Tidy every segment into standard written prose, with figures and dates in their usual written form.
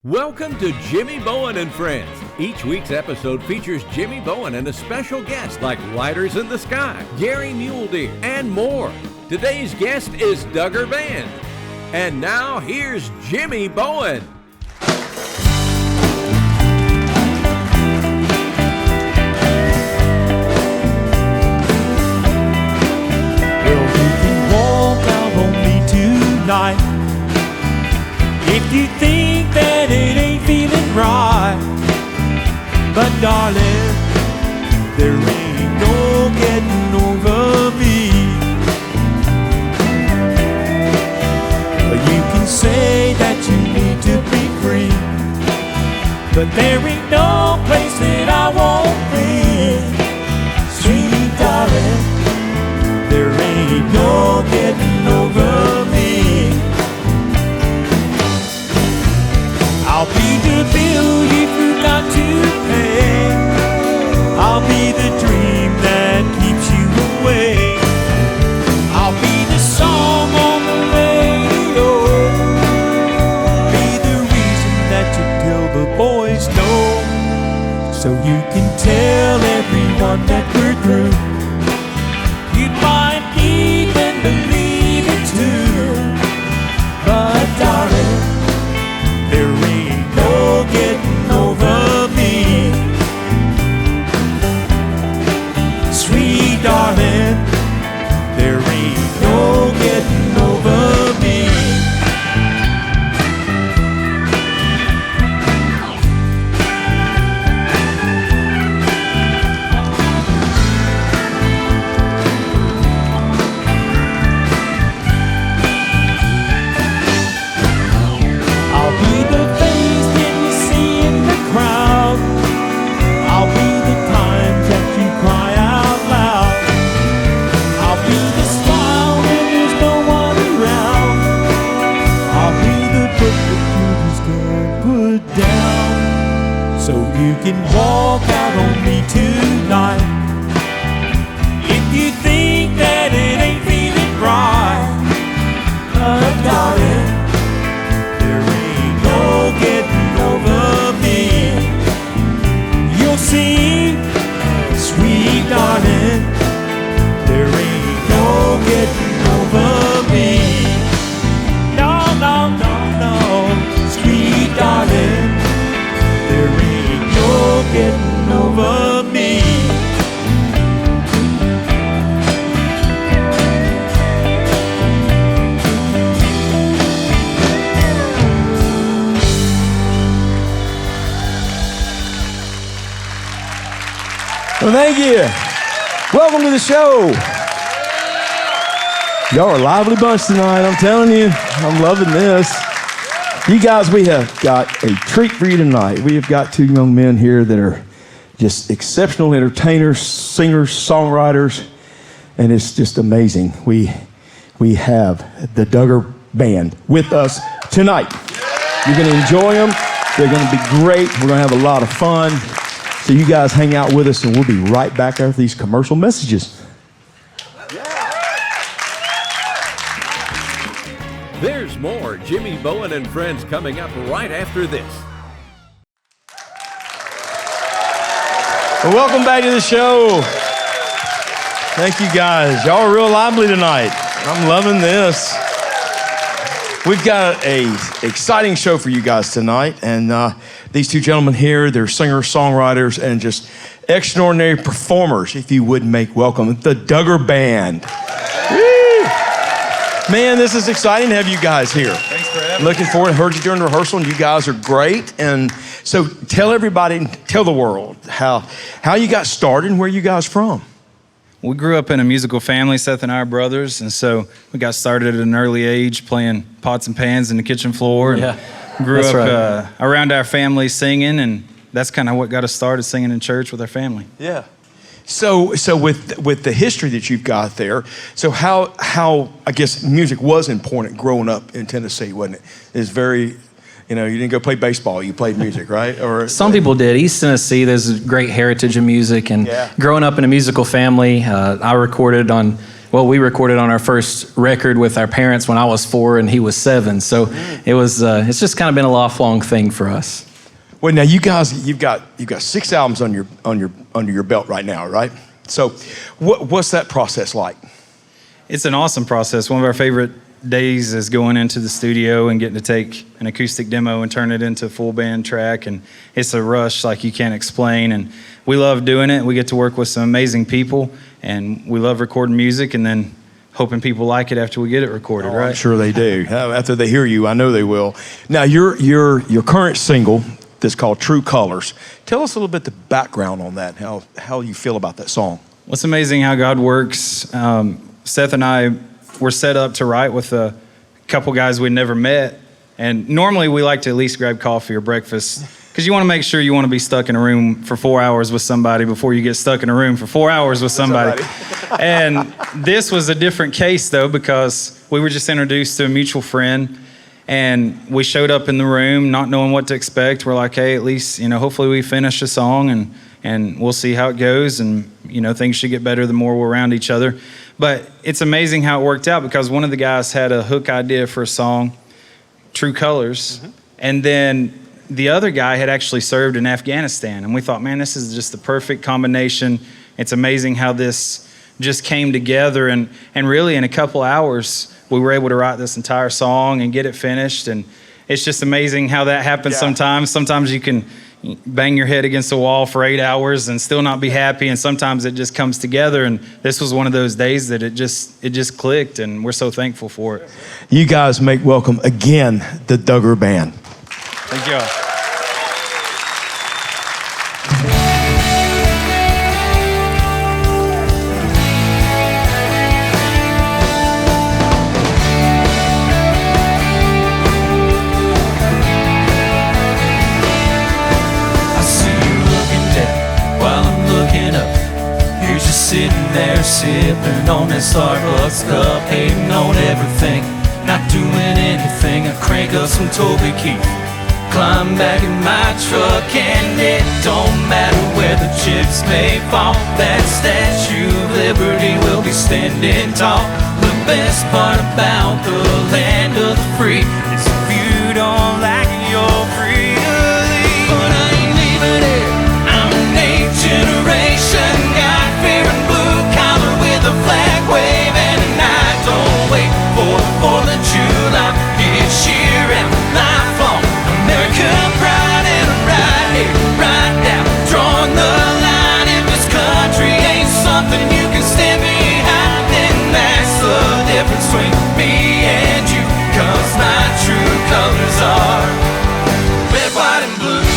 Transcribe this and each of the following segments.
Welcome to Jimmy Bowen and Friends. Each week's episode features Jimmy Bowen and a special guest like Lighters in the Sky, Gary Mule Deer, and more. Today's guest is Dugger Band. And now here's Jimmy Bowen. Well, you can walk out on me tonight if you think that it ain't feeling right. But darling, there ain't no getting over me. You can say that you need to be free, but there ain't no place that I won't be. Sweet darling, there ain't no getting over me. I'll be the bill you forgot to pay. I'll be the dream that keeps you awake. I'll be the song on the radio. Be the reason that you tell the boys no, so you can tell everyone that we're through. You might even believe it too, but darling, there ain't no getting over me. Sweet darling, there ain't no getting over me. I'll be the face that you see in the crowd. I'll be the times that you cry out loud. I'll be the smile when there's no one around. I'll be the book that you just can't put down, so you can walk out on me tonight if you think that it ain't feeling right. But darling, there ain't no getting over me. You'll see, sweet darling, there ain't no getting over me. No, no, no, no, sweet darling, there ain't no getting over me. Well, thank you. Welcome to the show. Y'all are a lively bunch tonight, I'm telling you. I'm loving this. You guys, we have got a treat for you tonight. We have got two young men here that are just exceptional entertainers, singers, songwriters, and it's just amazing. We have the Dugger Band with us tonight. You're going to enjoy them. They're going to be great. We're going to have a lot of fun. So you guys hang out with us, and we'll be right back after these commercial messages. There's more Jimmy Bowen and Friends coming up right after this. Well, welcome back to the show. Thank you guys. Y'all are real lively tonight. I'm loving this. We've got an exciting show for you guys tonight, and these two gentlemen here, they're singers, songwriters, and just extraordinary performers, if you would make welcome, the Dugger Band. Woo! Man, this is exciting to have you guys here. Thanks for having me. Looking forward. I heard you during rehearsal, and you guys are great. And so tell everybody, tell the world how you got started and where you guys from. We grew up in a musical family, Seth and I are brothers, and so we got started at an early age playing pots and pans in the kitchen floor. And grew up around our family singing, and that's kind of what got us started singing in church with our family. Yeah. So with the history that you've got there, so how I guess music was important growing up in Tennessee, wasn't it? It's very, you didn't go play baseball, you played music, right? Or some people did. East Tennessee, there's a great heritage of music, and growing up in a musical family, I recorded on well, we recorded on our first record with our parents when I was 4 and he was 7. So it's just kind of been a lifelong thing for us. Well, now you guys, you've got 6 albums under your belt right now, right? So what's that process like? It's an awesome process. One of our favorite days is going into the studio and getting to take an acoustic demo and turn it into a full band track, and it's a rush like you can't explain, and we love doing it. We get to work with some amazing people, and we love recording music and then hoping people like it after we get it recorded, right? I'm sure they do. After they hear you, I know they will. Now, your current single that's called True Colors. Tell us a little bit the background on that, how you feel about that song. Well, it's amazing how God works. Seth and I were set up to write with a couple guys we'd never met. And normally we like to at least grab coffee or breakfast because you want to make sure you want to be stuck in a room for 4 hours with somebody before you get stuck in a room for 4 hours with somebody. And this was a different case, though, because we were just introduced to a mutual friend. And we showed up in the room not knowing what to expect. We're like, hey, at least, hopefully we finish the song and we'll see how it goes. And, things should get better the more we're around each other. But it's amazing how it worked out because one of the guys had a hook idea for a song, True Colors. Mm-hmm. And then the other guy had actually served in Afghanistan. And we thought, man, this is just the perfect combination. It's amazing how this just came together. And really in a couple hours, we were able to write this entire song and get it finished. And it's just amazing how that happens sometimes. Sometimes you can bang your head against the wall for 8 hours and still not be happy. And sometimes it just comes together. And this was one of those days that it just clicked. And we're so thankful for it. You guys make welcome again the Dugger Band. Thank you. Sitting there sipping on that Starbucks cup, hating on everything, not doing anything. I crank up some Toby Keith, climb back in my truck, and it don't matter where the chips may fall. That Statue of Liberty will be standing tall. The best part about the land of the free is if you don't like it, you're free to leave. But I ain't leaving it. I'm an 8th generation guy. The flag waving, and I don't wait for the 4th of July. It's year and lifelong American pride, and I'm right here, right now, drawing the line. If this country ain't something you can stand behind, then that's the difference between me and you. 'Cause my true colors are red, white, and blue.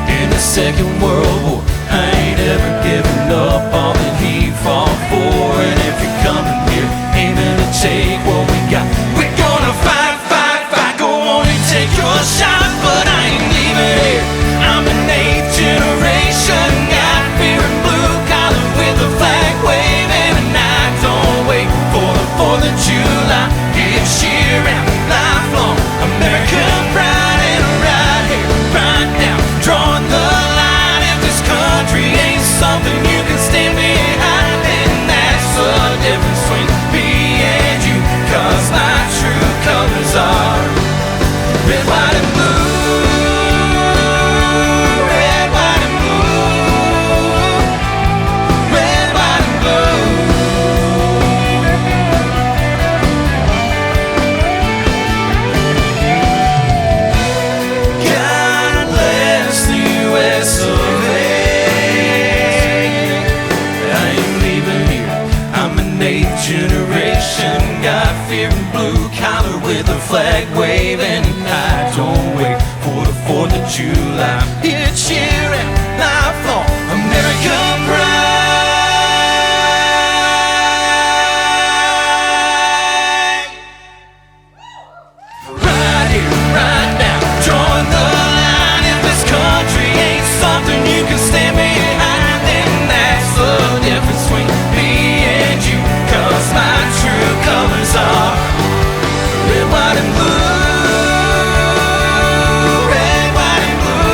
In the Second World War, I ain't ever given up all that he fought for. And if you're coming here aiming to take what we got, we're gonna fight, fight, fight. Go on and take your shot, but I ain't leaving here. I'm an 8th generation guy, fearing blue collar with the flag waving, and I don't wait for the 4th of July. It's year round, lifelong American pride, and I'm right here, right now, drawing the line. If this country ain't something you can stand behind, then that's the difference between me and you. 'Cause my true colors are red, white, and blue. Red, white, and blue. Red, white, and blue. God bless the US of A. I ain't leaving here. I'm an 8th generation guy, fearing blue collar with a flag waving. I don't wait for the 4th of July. It's year and lifelong American pride. Right here, right now, drawing the line. If this country ain't something you can stand behind, then that's the difference between me and you. 'Cause my true colors are red, white, and blue. Red, white, and blue.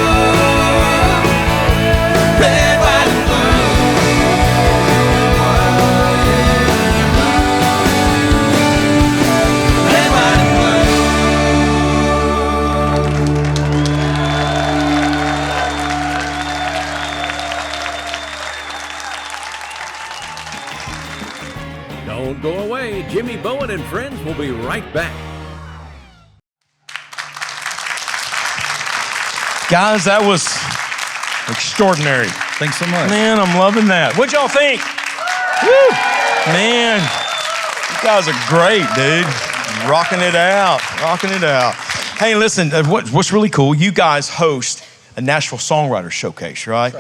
Don't go away. Jimmy Bowen and Friends will be right back. Guys, that was extraordinary. Thanks so much. Man, I'm loving that. What'd y'all think? Woo! Man, you guys are great, dude. Rocking it out. Hey, listen, what's really cool, you guys host a Nashville Songwriters Showcase, right?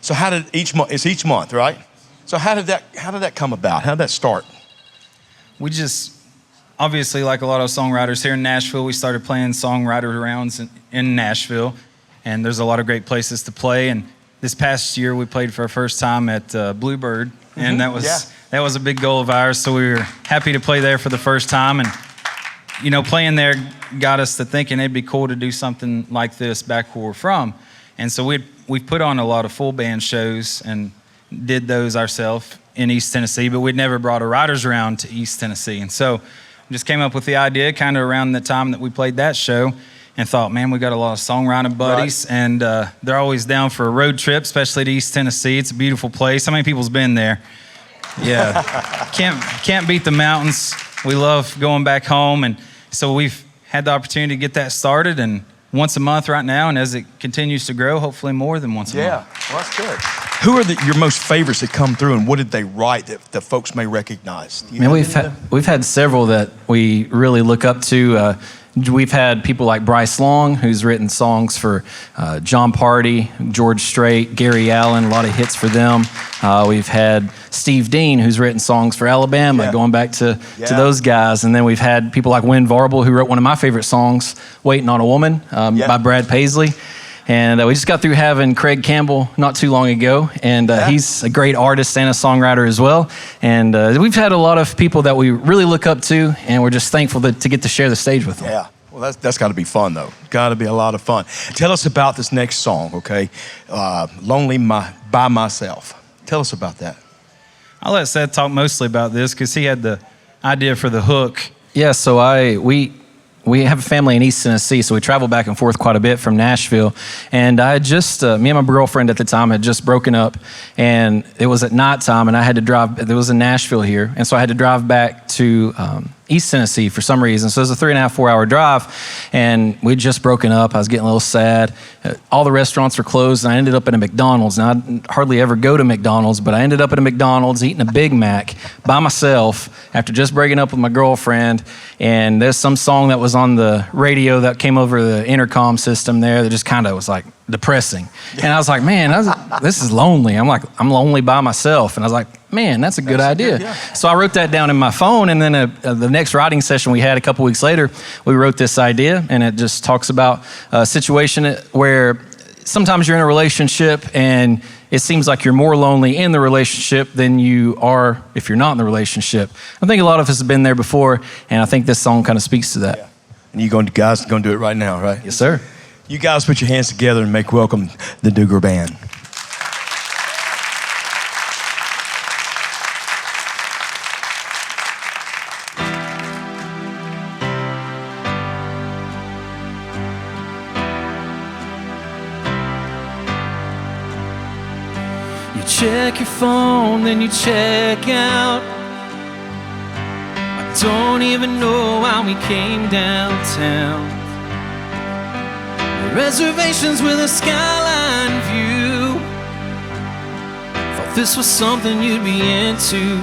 So how did it's each month, right? So how did that come about? How did that start? We just, obviously, like a lot of songwriters here in Nashville, we started playing songwriter rounds in Nashville, and there's a lot of great places to play. And this past year, we played for our first time at Bluebird, and that was a big goal of ours. So we were happy to play there for the first time, and playing there got us to thinking it'd be cool to do something like this back where we're from. And so we put on a lot of full band shows and did those ourselves in East Tennessee, but we'd never brought a writers round to East Tennessee. And so we just came up with the idea kind of around the time that we played that show and thought, man, we got a lot of songwriting buddies, and they're always down for a road trip, especially to East Tennessee. It's a beautiful place. How many people's been there? Yeah. Can't beat the mountains. We love going back home, and so we've had the opportunity to get that started, and once a month right now, and as it continues to grow, hopefully more than once a month. Yeah, well, that's good. Who are your most favorites that come through, and what did they write that folks may recognize? We've had several that we really look up to. We've had people like Bryce Long, who's written songs for John Party, George Strait, Gary Allen, a lot of hits for them. We've had Steve Dean, who's written songs for Alabama, going back to those guys. And then we've had people like Win Varble, who wrote one of my favorite songs, Waiting on a Woman, by Brad Paisley. And we just got through having Craig Campbell not too long ago, and he's a great artist and a songwriter as well. And we've had a lot of people that we really look up to, and we're just thankful to get to share the stage with them. Yeah, well, that's got to be fun, though. Got to be a lot of fun. Tell us about this next song, okay? Lonely by Myself. Tell us about that. I'll let Seth talk mostly about this because he had the idea for the hook. Yeah, so we have a family in East Tennessee, so we travel back and forth quite a bit from Nashville. And I just, me and my girlfriend at the time had just broken up, and it was at nighttime, and I had to drive, it was in Nashville here, and so I had to drive back to East Tennessee for some reason. So it was a 3.5, 4-hour drive, and we'd just broken up. I was getting a little sad. All the restaurants were closed, and I ended up at a McDonald's. Now, I hardly ever go to McDonald's, but I ended up at a McDonald's eating a Big Mac by myself after just breaking up with my girlfriend. And there's some song that was on the radio that came over the intercom system there that just kind of was like depressing. And I was like, man, this is lonely. I'm lonely by myself. And I was like, man, that's a good idea. So I wrote that down in my phone, and then the next writing session we had a couple weeks later, we wrote this idea, and it just talks about a situation where sometimes you're in a relationship and it seems like you're more lonely in the relationship than you are if you're not in the relationship. I think a lot of us have been there before, and I think this song kind of speaks to that. Yeah. And you guys are going to do it right now, right? Yes, sir. You guys put your hands together and make welcome the Dugger Band. You check your phone, then you check out. I don't even know how we came downtown. Reservations with a skyline view. Thought this was something you'd be into.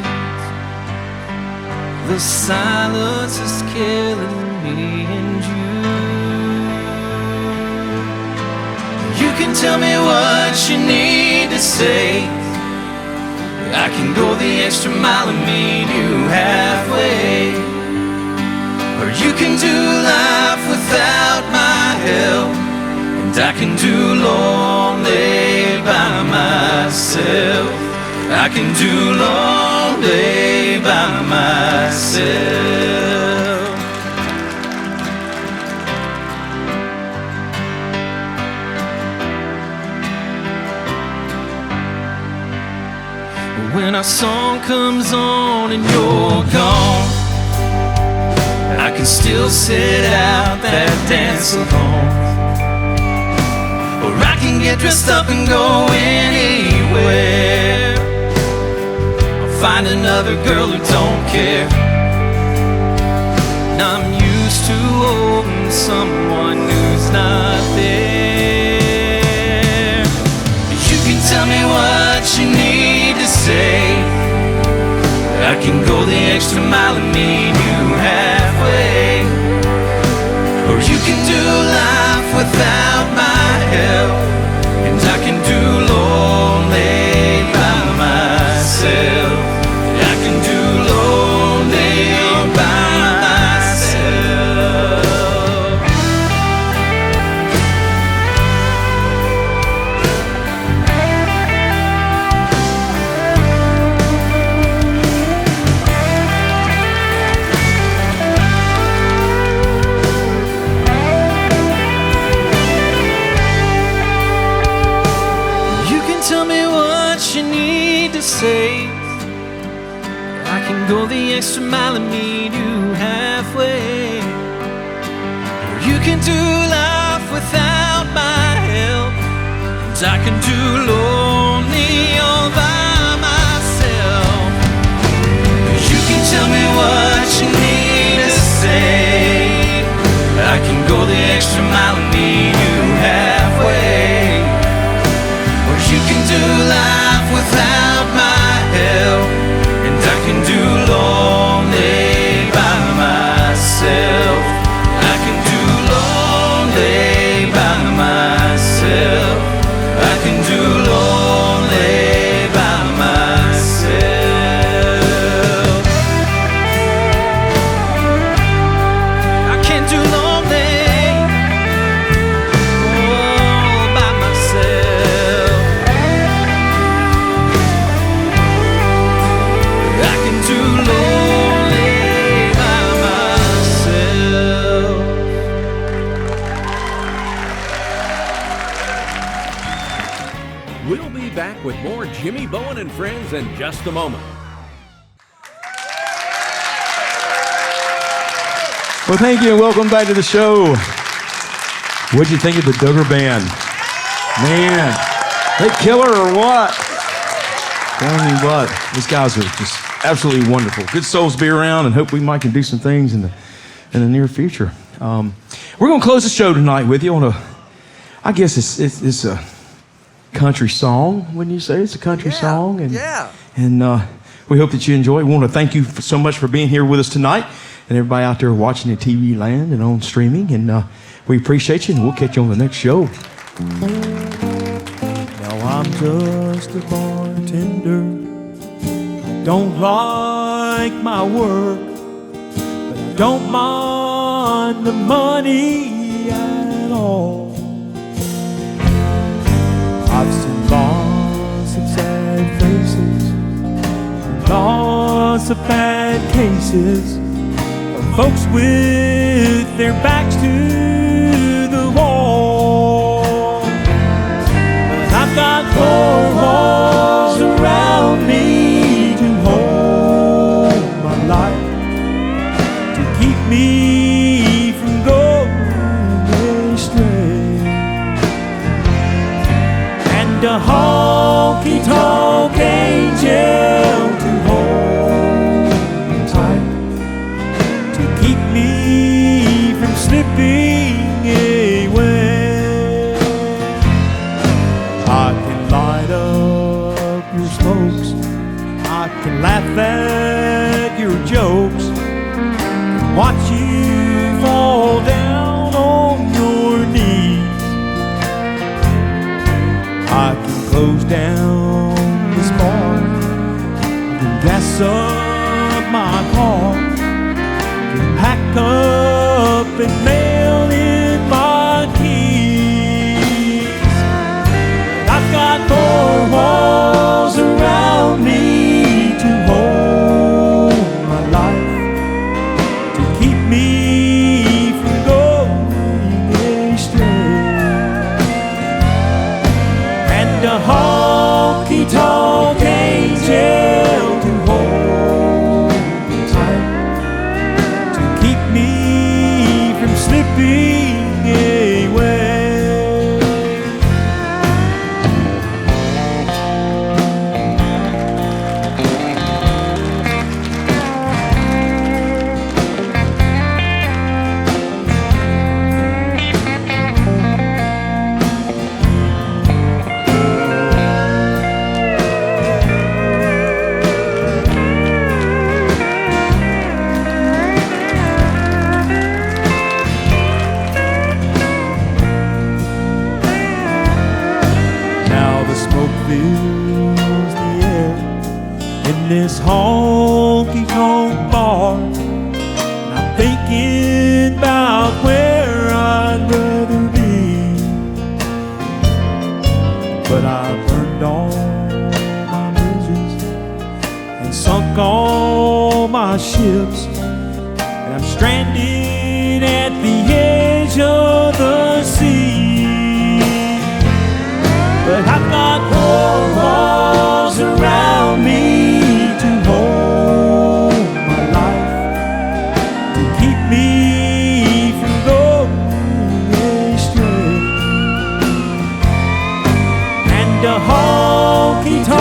The silence is killing me and you. You can tell me what you need to say. I can go the extra mile and meet you halfway. Or you can do life without my help. And I can do lonely by myself. I can do lonely by myself. When our song comes on and you're gone, I can still sit out that dance alone. Or I can get dressed up and go anywhere. find another girl who don't care. And I'm used to holding someone who's not there. You can tell me what you need to say. I can go the extra mile and meet you halfway. Or you can do life without my help, and I can do lonely by myself. I can do lonely by myself. You can tell me what you need to say. I can go the extra mile and meet you halfway. Or you can do life without my help, and I can do lonely all by myself. You can tell me what you need to say. I can go the extra mile and meet you halfway. Or you can do life without my help, and I can do lonely by myself. I can do lonely by myself. I can do lonely by myself. I can't do lonely all by myself. I can do lonely by myself. We'll be back with more Jimmy Bowen and Friends in just a moment. Well, thank you and welcome back to the show. What'd you think of the Dugger Band? Man, they killer or what? Telling you what, these guys are just absolutely wonderful. Good souls to be around, and hope we might can do some things in the near future. We're going to close the show tonight with you on I guess it's a country song, wouldn't you say? It's a country song. And, And we hope that you enjoy it. We want to thank you so much for being here with us tonight, and everybody out there watching the TV land and on streaming. And we appreciate you, and we'll catch you on the next show. Now I'm just a bartender. I don't like my work, but I don't mind the money at all. I've seen lots of sad faces, lots of bad cases of folks with their backs to the wall. But I've got 4 walls around me to hold my life, to keep me from going astray. And a honky-tonk angel to hold me tight, to keep me from slipping away. I can light up your smokes, I can laugh at your jokes, watch you fall down on your knees. I can close down this bar, and gas up my car, and pack up and mail in my keys. I've got 4 walls around me to hold my life, to keep me from going astray. And a honky-tonk angel to hold me tight, to keep me from slipping bar. And I'm thinking about where I'd rather be. But I burned all my bridges and sunk all my ships, and I'm stranded at the edge of the sea. But I've got walls around me to hold my life, to keep me from going astray. And a honky-tonk